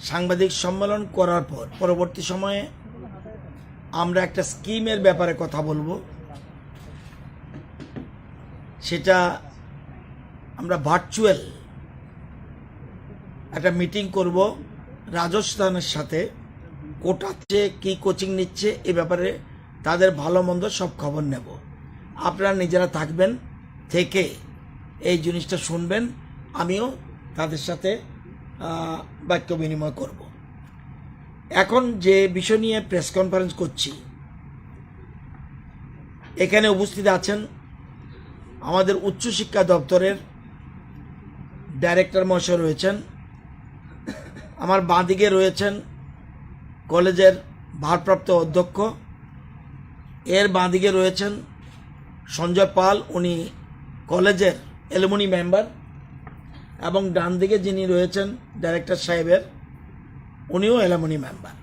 সাংবাদিক সম্মেলন করার পর পরবর্তী সময়ে আমরা একটা স্কিমের ব্যাপারে কথা বলবো। সেটা আমরা ভার্চুয়াল একটা মিটিং করব রাজস্থানের সাথে। কোটাচ্ছে কি কোচিং নিচ্ছে এ ব্যাপারে তাদের ভালো মন্দ সব খবর নেব। আপনারা নিজেরা থাকবেন, থেকে এই জিনিসটা শুনবেন, আমিও তাদের সাথে বাক্য বিনিময় করব। এখন যে বিষয় নিয়ে প্রেস কনফারেন্স করছি, এখানে উপস্থিত আছেন আমাদের উচ্চশিক্ষা দপ্তরের ডাইরেক্টর মহাশয় রয়েছেন, আমার বাঁদিকে রয়েছেন কলেজের ভারপ্রাপ্ত অধ্যক্ষ, এর বাঁদিকে রয়েছেন সঞ্জয় পাল, উনি কলেজের অ্যালুমিনি মেম্বার, এবং ডান দিকে যিনি রয়েছেন ডাইরেক্টর সাহেবের, উনিও অ্যালুমিনি মেম্বার।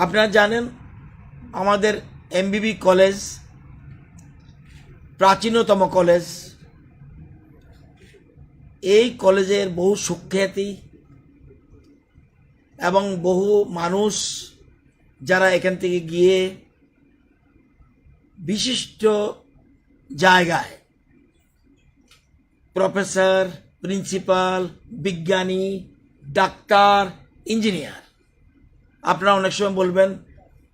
আপনারা জানেন আমাদের এমবিবি কলেজ প্রাচীনতম কলেজ। এই কলেজের বহু সুখ্যাতি এবং বহু মানুষ যারা এখান থেকে গিয়ে বিশিষ্ট জায়গায় প্রফেসর, প্রিন্সিপাল, বিজ্ঞানী, ডাক্তার, ইঞ্জিনিয়ার। আপনারা অনেক সময় বলবেন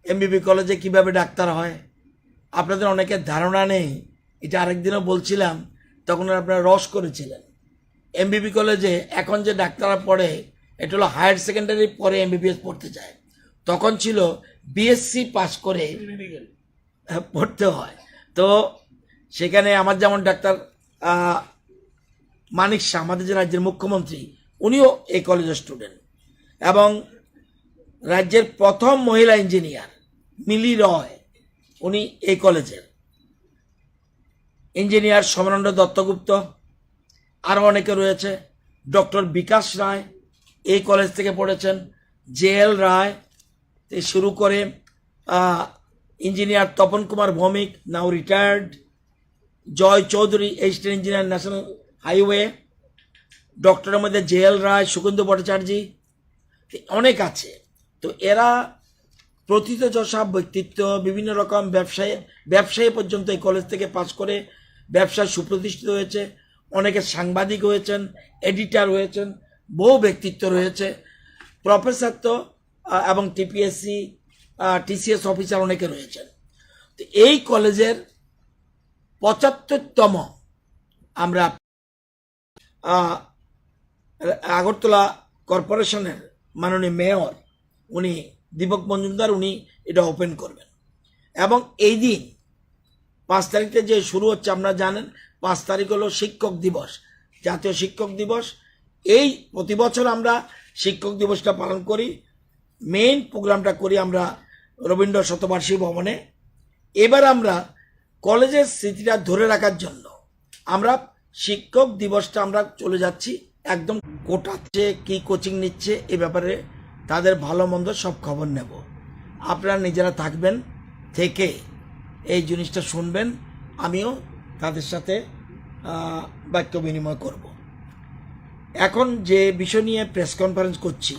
এমবিবি কলেজে কিভাবে ডাক্তার হয়, আপনাদের অনেকের ধারণা নেই। এটা আরেকদিনও বলছিলাম, তখন আপনারা রস করেছিলেন। এমবিবি কলেজে এখন যে ডাক্তাররা পড়ে এটা হলো হায়ার সেকেন্ডারি পরে এমবিবিএস পড়তে যায়। তখন ছিল বিএসসি পাস করে পড়তে হয়। তো সেখানে আমার যেমন ডাক্তার মানিক শাহ, আমাদের যে রাজ্যের মুখ্যমন্ত্রী, উনিও এই কলেজের স্টুডেন্ট। এবং রাজ্যের প্রথম মহিলা ইঞ্জিনিয়ার মিলি রয়, উনি এই কলেজের ইঞ্জিনিয়ার। সমরেন্দ্র দত্তগুপ্ত, আরও অনেকে রয়েছে। ডক্টর বিকাশ রায় এই কলেজ থেকে পড়েছেন। জেএল রায় থেকে শুরু করে engineer Tapan Kumar Bhowmik, now retired. Joy Chowdhury, assistant engineer, national highway. ডক্টরের মধ্যে জেএল রায়, সুকুন্দ ভট্টাচার্য, অনেক আছে। তো এরা প্রথিতযশা ব্যক্তিত্ব, বিভিন্ন রকম ব্যবসায়ী পর্যন্ত এই কলেজ থেকে পাশ করে ব্যবসায় সুপ্রতিষ্ঠিত হয়েছে। অনেকে সাংবাদিক হয়েছেন, এডিটর হয়েছেন, বহু ব্যক্তিত্ব রয়েছে। প্রফেসর তো এবং টিপিএসসি, টিসিএস অফিসার অনেকে রয়েছেন। তো এই কলেজের 75তম আমরা আগরতলা কর্পোরেশনের মাননীয় মেয়র, উনি দীপক মজুমদার, উনি এটা ওপেন করবেন। এবং এই দিন 5 তারিখে যে শুরু হচ্ছে, আপনারা জানেন 5 তারিখ হলো শিক্ষক দিবস, জাতীয় শিক্ষক দিবস। এই প্রতি বছর আমরা শিক্ষক দিবসটা পালন করি। মেইন প্রোগ্রামটা করি আমরা রবীন্দ্র শতবার্ষিকী ভবনে। এবার আমরা কলেজের স্মৃতিটা ধরে রাখার জন্য আমরা শিক্ষক দিবসটা আমরা চলে যাচ্ছি একদম কোটাচ্ছে কি কোচিং নিচ্ছে এ ব্যাপারে তাদের ভালো মন্দ সব খবর নেব। আপনারা নিজেরা থাকবেন, থেকে এই জিনিসটা শুনবেন, আমিও তাদের সাথে বাক্য বিনিময় করব। এখন যে বিষয় নিয়ে প্রেস কনফারেন্স করছি,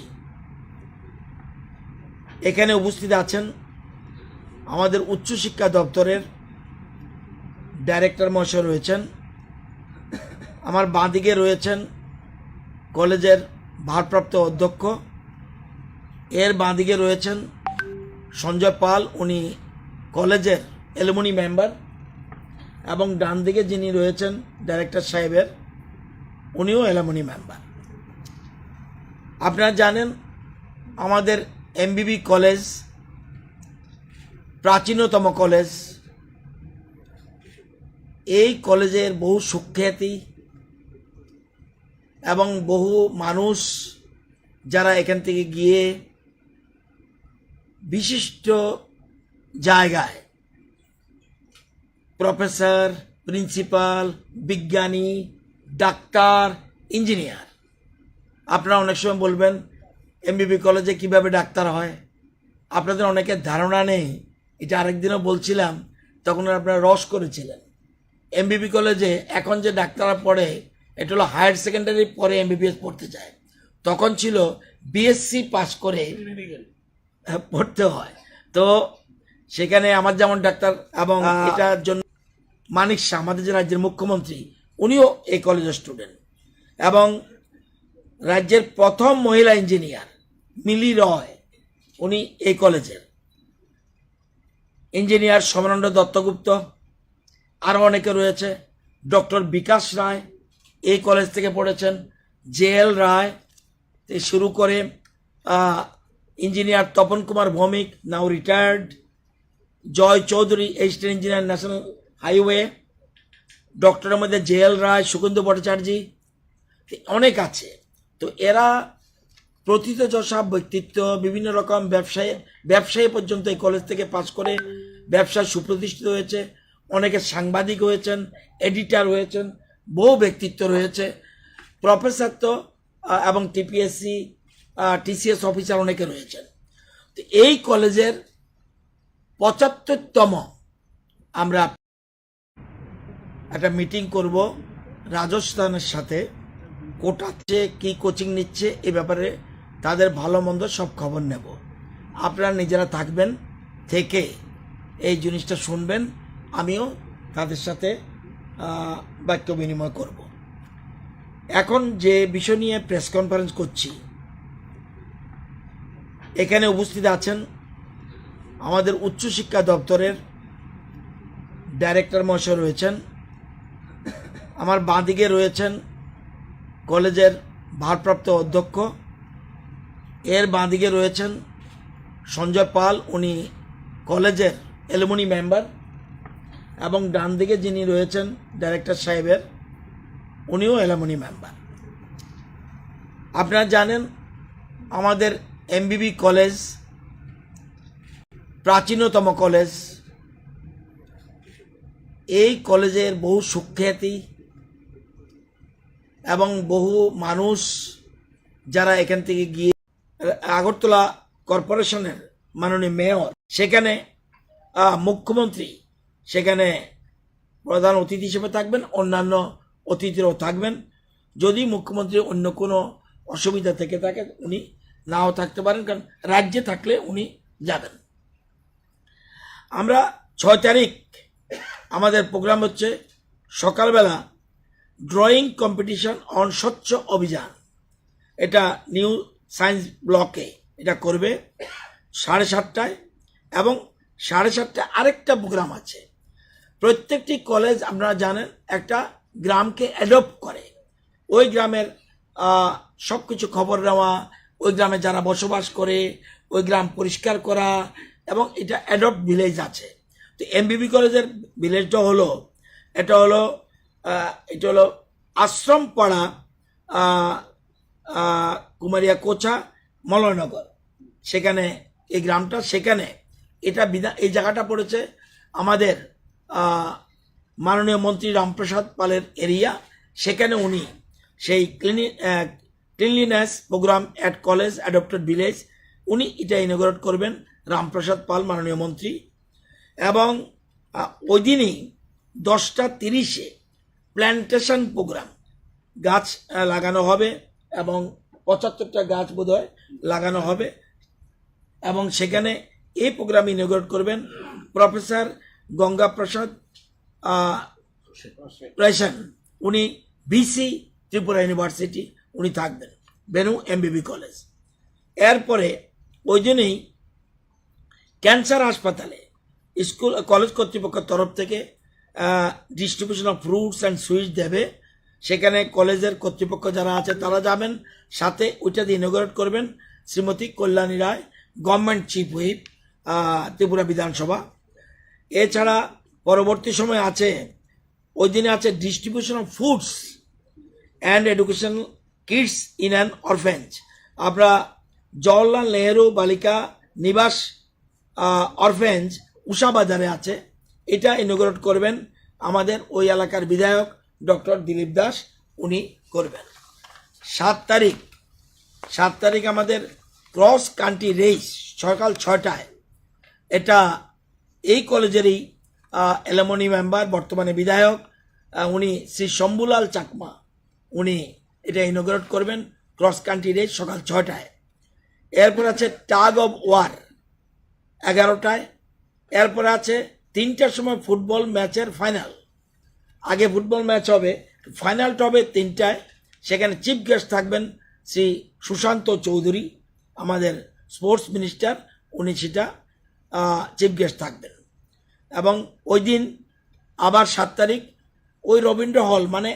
এখানে উপস্থিত আছেন আমাদের উচ্চশিক্ষা দপ্তরের ডাইরেক্টর মহাশয় রয়েছেন, আমার বাঁদিকে রয়েছেন কলেজের ভারপ্রাপ্ত অধ্যক্ষ, এর বাঁদিকে রয়েছেন সঞ্জয় পাল, উনি কলেজের অ্যালুমিনি মেম্বার, এবং ডান দিকে যিনি রয়েছেন ডাইরেক্টর সাহেবের, উনিও অ্যালুমিনি মেম্বার। আপনারা জানেন আমাদের এমবিবি কলেজ প্রাচীনতম কলেজ। এই কলেজের বহু সুখ্যাতি এবং বহু মানুষ যারা এখান থেকে গিয়ে বিশিষ্ট জায়গায় প্রফেসর, প্রিন্সিপাল, বিজ্ঞানী, ডাক্তার, ইঞ্জিনিয়ার। আপনারা অনেক সময় বলবেন এমবিবি কলেজে কিভাবে ডাক্তার হয়, আপনাদের অনেকের ধারণা নেই। এটা আরেকদিনও বলছিলাম, তখন আপনারা রস করেছিলেন। এমবিবি কলেজে এখন যে ডাক্তাররা পড়ে এটা হলো হায়ার সেকেন্ডারি পরে এমবিবিএস পড়তে যায়। তখন ছিল বিএসসি পাস করে পড়তে হয়। তো সেখানে আমার যেমন ডাক্তার এবং এটার জন্য মানিক শাহ আমাদের যে রাজ্যের মুখ্যমন্ত্রী উনিও এই কলেজের স্টুডেন্ট, এবং রাজ্যের প্রথম মহিলা ইঞ্জিনিয়ার মিলি রয় উনি এই কলেজের ইঞ্জিনিয়ার। সমরেন্দ্র দত্তগুপ্ত, আরও অনেকে রয়েছে। ডক্টর বিকাশ রায় এই কলেজ থেকে পড়েছেন। জেএল রায় থেকে শুরু করে engineer Tapan Kumar Bhowmik, now retired. Joy Chowdhury, assistant engineer, national highway. ডক্টরের মধ্যে জেএল রায়, সুগন্ধ ভট্টাচার্য, অনেক আছে। তো এরা প্রথিতযশা ব্যক্তিত্ব, বিভিন্ন রকম ব্যবসায়ী পর্যন্ত এই কলেজ থেকে পাস করে ব্যবসায় সুপ্রতিষ্ঠিত হয়েছে। অনেকে সাংবাদিক হয়েছেন, এডিটর হয়েছেন, বহু ব্যক্তিত্ব রয়েছে। প্রফেসর তো এবং টিপিএসসি টিসিএস অফিসার অনেকে রয়েছেন। তো এই কলেজের ৭৫তম আমরা একটা মিটিং করব রাজস্থানের সাথে। কোটাতে কি কোচিং নিচ্ছে এ ব্যাপারে তাদের ভালো মন্দ সব খবর নেব। আপনারা নিজেরা থাকবেন, থেকে এই জিনিসটা শুনবেন, আমিও তাদের সাথে বাক্য বিনিময় করব। এখন যে বিষয় নিয়ে প্রেস কনফারেন্স করছি, এখানে উপস্থিত আছেন আমাদের উচ্চশিক্ষা দপ্তরের ডাইরেক্টর মহাশয় রয়েছেন, আমার বাঁদিকে রয়েছেন কলেজের ভারপ্রাপ্ত অধ্যক্ষ, এর বাঁদিকে রয়েছেন সঞ্জয় পাল, উনি কলেজের অ্যালুমিনি মেম্বার, এবং ডান দিকে যিনি রয়েছেন ডাইরেক্টর সাহেবের, উনিও অ্যালুমিনি মেম্বার। আপনারা জানেন আমাদের এমবিবি কলেজ প্রাচীনতম কলেজ। এই কলেজের বহু সুখ্যাতি এবং বহু মানুষ যারা এখান থেকে গিয়ে আগরতলা কর্পোরেশনের মাননীয় মেয়র, সেখানে মুখ্যমন্ত্রী সেখানে প্রধান অতিথি হিসেবে থাকবেন, অন্যান্য অতিথিরাও থাকবেন। যদি মুখ্যমন্ত্রী অন্য কোনো অসুবিধা থেকে থাকে উনি নাও থাকতে পারেন, কারণ রাজ্যে থাকলে উনি যাবেন। আমরা ৬ তারিখ আমাদের প্রোগ্রাম হচ্ছে সকালবেলা ড্রয়িং কম্পিটিশন অন স্বচ্ছ অভিযান। এটা নিউ সায়েন্স ব্লকে এটা করবে 7:30টায়, এবং 7:30টায় আরেকটা প্রোগ্রাম আছে। প্রত্যেকটি কলেজ আপনারা জানেন একটা গ্রামকে অ্যাডপ্ট করে, ওই গ্রামের সব কিছু খবর নেওয়া, ওই গ্রামে যারা বসবাস করে ওই গ্রাম পরিষ্কার করা, এবং এটা অ্যাডপ্ট ভিলেজ আছে। তো এমবিবি কলেজের ভিলেজটা হলো এটা হলো আশ্রম পাড়া, কুমারিয়া কোচা, মলয়নগর, সেখানে এই গ্রামটা, সেখানে এটা এই জায়গাটা পড়েছে আমাদের মাননীয় মন্ত্রী রামপ্রসাদ পালের এরিয়া। সেখানে উনি সেই cleanliness program at college adopted village উনি এটা ইনঅগ্রেট করবেন, রামপ্রসাদ পাল মাননীয় মন্ত্রী। এবং ওই দিনই 10:30-এ প্ল্যান্টেশন প্রোগ্রাম, গাছ লাগানো হবে, এবং 75টা গাছ বোধহয় লাগানো হবে। এবং সেখানে এই প্রোগ্রাম ইনঅগ্রেট করবেন প্রফেসর গঙ্গা প্রসাদ রাইসান, উনি ভিসি ত্রিপুরা ইউনিভার্সিটি, উনি থাকবেন, বেনু এমবিবি কলেজ। এরপরে ওই দিনেই ক্যান্সার হাসপাতালে স্কুল কলেজ কর্তৃপক্ষের তরফ থেকে distribution of fruits and sweets দেবে। সেখানে কলেজের কর্তৃপক্ষ যারা আছে তারা যাবেন, সাথে ওইটা দিয়ে ইনঅগ্রেট করবেন Shrimati Kalyani Roy, government chief whip Tripura Vidhan Sabha. এছাড়া পরবর্তী সময় আছে, ওই দিনে আছে distribution of foods and education kids in an orphanage. আমরা জওহরলাল নেহেরু বালিকা নিবাস অরফেঞ্জ উষাবাজারে আছে, এটা ইনঅগ্রেট করবেন আমাদের ওই এলাকার বিধায়ক ডক্টর দিলীপ দাস, উনি করবেন। 7 তারিখ আমাদের ক্রস কান্ট্রি রেস সকাল 6টায়, এটা এই কলেজেরই অ্যালুমিনি মেম্বার, বর্তমানে বিধায়ক, উনি শ্রী শম্ভুলাল চাকমা, উনি এটা ইনঅগ্রেট করবেন। ক্রস কান্ট্রি রেস সকাল 6টায়। এরপর আছে টাগ অফ ওয়ার 11টায়। এরপর আছে 3টার সময় ফুটবল ম্যাচের ফাইনাল। আগে ফুটবল ম্যাচ হবে, ফাইনালটা হবে 3টায়। সেখানে চিফ গেস্ট থাকবেন শ্রী সুশান্ত চৌধুরী, আমাদের স্পোর্টস মিনিস্টার, উনি সেটা চিফ গেস্ট থাকবেন। এবং ওই দিন আবার 7 তারিখ ওই রবীন্দ্র হল, মানে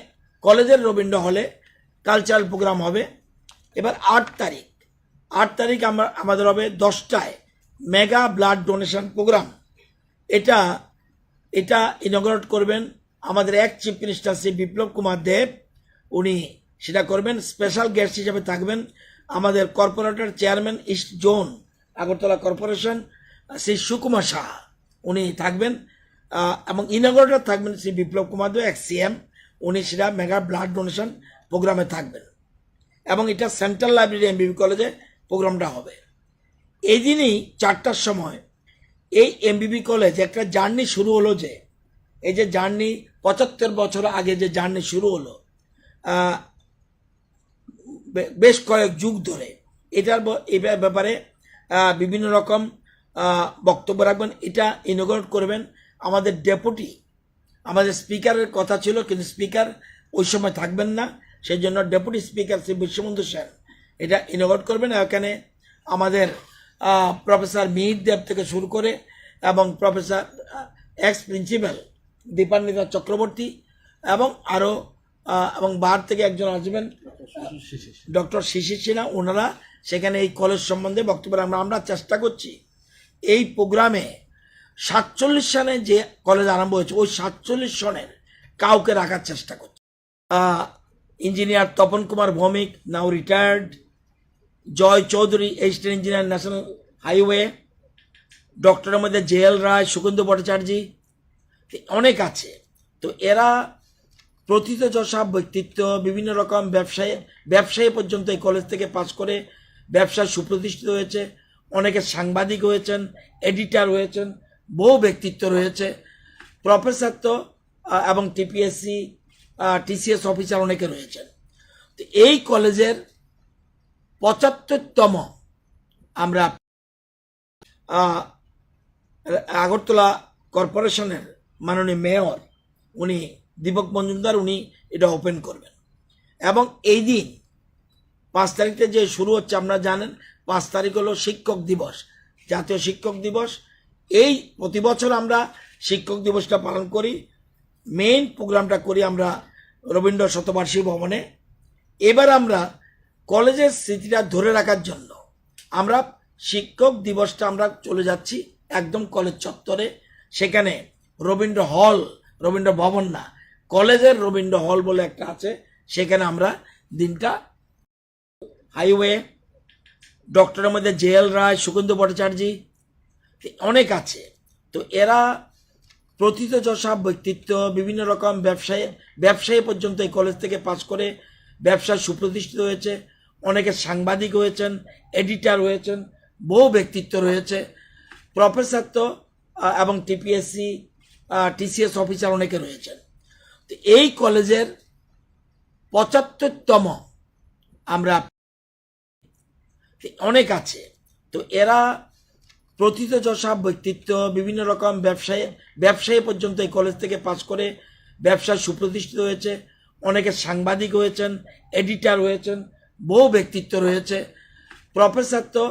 কলেজের রবীন্দ্র হলে কালচারাল প্রোগ্রাম হবে। এবার 8 তারিখ আমাদের হবে 10টায় মেগা ব্লাড ডোনেশন প্রোগ্রাম। এটা ইনগ্রেট করবেন আমাদের এক চিফ মিনিস্টার শ্রী বিপ্লব কুমার দেব, উনি সেটা করবেন। স্পেশাল গেস্ট হিসেবে থাকবেন আমাদের corporator chairman east zone Agartala corporation Shri Sukumar Saha, উনি থাকবেন। এবং ইনগ্রেটর থাকবেন শ্রী বিপ্লব কুমার দেব এক সিএম, উনি সেটা মেগা ব্লাড ডোনেশন প্রোগ্রামে থাকবেন। এবং এটা সেন্ট্রাল লাইব্রেরি এমবিবি কলেজে প্রোগ্রামটা হবে। এই দিনই 4টার সময় এই এমবিবি কলেজ একটা জার্নি শুরু হলো, যে এই যে জার্নি 75 বছর আগে যে জার্নি শুরু হলো বেশ কয়েক যুগ ধরে, এটার ব্যাপারে বিভিন্ন রকম বক্তব্য রাখবেন। এটা ইনগ্রেট করবেন আমাদের ডেপুটি, আমাদের স্পিকারের কথা ছিল কিন্তু স্পিকার ওই সময় থাকবেন না, সেই জন্য ডেপুটি স্পিকার শ্রী বিশ্ববন্ধু সেন এটা ইনগ্রেট করবেন। এখানে আমাদের প্রফেসর মিহির দেব থেকে শুরু করে এবং professor x principal Dipanwita Chakraborty এবং আরও এবং বার থেকে একজন আসবেন ডক্টর শিশির সিনহা, ওনারা সেখানে এই কলেজ সম্বন্ধে বক্তব্য রাখবেন। আমরা চেষ্টা করছি এই প্রোগ্রামে 47 সনে যে কলেজ আরম্ভ হয়েছে ওই 47 সনের কাউকে রাখার চেষ্টা করছি। Engineer Tapan Kumar Bhowmik, now retired, Joy Chowdhury, assistant engineer national highway, ডক্টরের মধ্যে জেএল রায়, সুগন্ধ ভট্টাচার্য, অনেক আছে। তো এরা প্রথিতযশা ব্যক্তিত্ব, বিভিন্ন রকম ব্যবসায়ী পর্যন্ত এই কলেজ থেকে পাশ করে ব্যবসায় সুপ্রতিষ্ঠিত হয়েছে। অনেকে সাংবাদিক হয়েছেন, এডিটর হয়েছেন, বহু ব্যক্তিত্ব রয়েছে। প্রফেসর তো এবং টিপিএসসি টিসিএস অফিসার অনেকে রয়েছেন। তো এই কলেজের 75তম আমরা আগরতলা কর্পোরেশনের মাননীয় মেয়র উনি দীপক মজুমদার, উনি এটা ওপেন করবেন। এবং এই দিন 5 তারিখে যে শুরু হচ্ছে, আপনারা জানেন 5 তারিখ হলো শিক্ষক দিবস, জাতীয় শিক্ষক দিবস। এই প্রতি বছর আমরা শিক্ষক দিবসটা পালন করি, মেইন প্রোগ্রামটা করি আমরা রবীন্দ্র শতবার্ষিকী ভবনে। এবার আমরা কলেজের স্মৃতিটা ধরে রাখার জন্য আমরা শিক্ষক দিবসটা আমরা চলে যাচ্ছি একদম কলেজ চত্বরে। সেখানে রবীন্দ্র হল, রবীন্দ্র ভবন না, কলেজের রবীন্দ্র হল বলে একটা আছে, সেখানে আমরা দিনটা হাইওয়ে, ডক্টরের মধ্যে জেএল রায়, সুগন্ধ ভট্টাচার্য, অনেক আছে। তো এরা প্রথিতযশা ব্যক্তিত্ব, বিভিন্ন রকম ব্যবসায়ী পর্যন্ত এই কলেজ থেকে পাশ করে ব্যবসায় সুপ্রতিষ্ঠিত হয়েছে। অনেকে সাংবাদিক হয়েছেন, এডিটর হয়েছেন, বহু ব্যক্তিত্ব রয়েছে। প্রফেসর তো এবং টিপিএসসি টিসিএস অফিসার অনেকে রয়েছেন। তো এই কলেজের 75তম আমরা অনেক আছে। তো এরা প্রথিতযশা ব্যক্তিত্ব, বিভিন্ন রকম ব্যবসায়ী পর্যন্ত এই কলেজ থেকে পাশ করে ব্যবসায় সুপ্রতিষ্ঠিত হয়েছে। অনেকে সাংবাদিক হয়েছেন, এডিটর হয়েছেন, বহু ব্যক্তিত্ব রয়েছে। প্রফেসর তো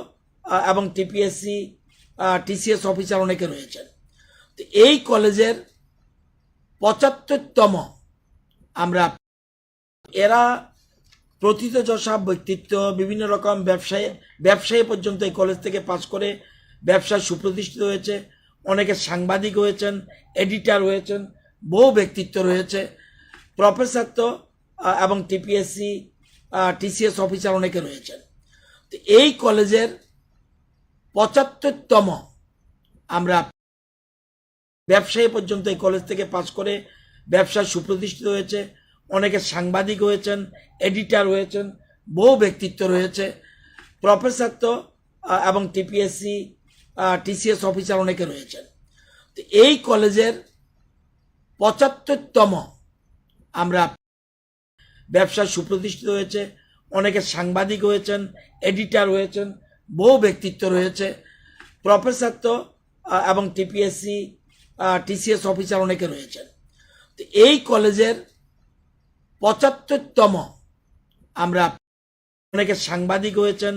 এবং টিপিএসসি টিসিএস অফিসার অনেকে রয়েছেন। তো এই কলেজের 75তম আমরা এরা প্রথিতযশা ব্যক্তিত্ব, বিভিন্ন রকম ব্যবসায়ী পর্যন্ত এই কলেজ থেকে পাশ করে ব্যবসায় সুপ্রতিষ্ঠিত হয়েছে। অনেকে সাংবাদিক হয়েছেন, এডিটর হয়েছেন, বহু ব্যক্তিত্ব রয়েছে। প্রফেসর তো এবং টিপিএসসি টিসিএস অফিসার অনেকে রয়েছেন। তো এই কলেজের 75তম আমরা ব্যবসায়ী পর্যন্ত এই কলেজ থেকে পাশ করে ব্যবসায় সুপ্রতিষ্ঠিত হয়েছে। অনেকে সাংবাদিক হয়েছেন, এডিটর হয়েছেন, বহু ব্যক্তিত্ব রয়েছে। প্রফেসর তো এবং টিপিএসসি টিসিএস অফিসার অনেকে রয়েছেন। তো এই কলেজের 75তম আমরা ব্যবসায় সুপ্রতিষ্ঠিত হয়েছে। অনেকে সাংবাদিক হয়েছেন, এডিটর হয়েছেন, বহু ব্যক্তিত্ব রয়েছে, প্রফেসর তো এবং টিপিএসসি টিসিএস অফিসার অনেকে রয়েছেন। তো এই কলেজের 75তম আমরা, অনেকে সাংবাদিক হয়েছেন,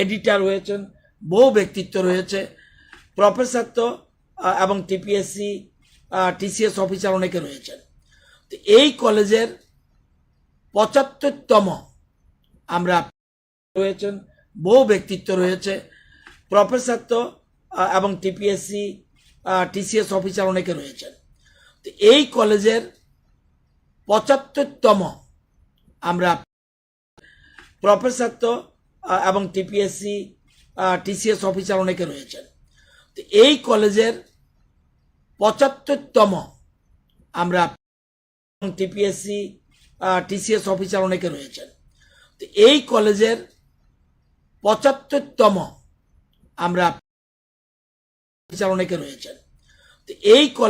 এডিটর হয়েছেন, বহু ব্যক্তিত্ব রয়েছে, প্রফেসর তো এবং টিপিএসসি টিসিএস অফিসার অনেকে রয়েছেন। তো এই কলেজের 75তম আমরা রয়েছেন, বহু ব্যক্তিত্ব রয়েছে, প্রফেসর তো এবং টিপিএসসি টিসিএস অফিসার অনেকে রয়েছেন। তো এই কলেজের 75তম আমরা, প্রফেসর তো এবং টিপিএসসি টিসিএস অফিসার অনেকে রয়েছেন। তো এই কলেজের 75তম আমরা, টিপিএসসি টিসিএস অফিসার অনেকে রয়েছেন। তো এই কলেজের 75তম আমরা, অনেকে রয়েছেন। তো এই কলেজ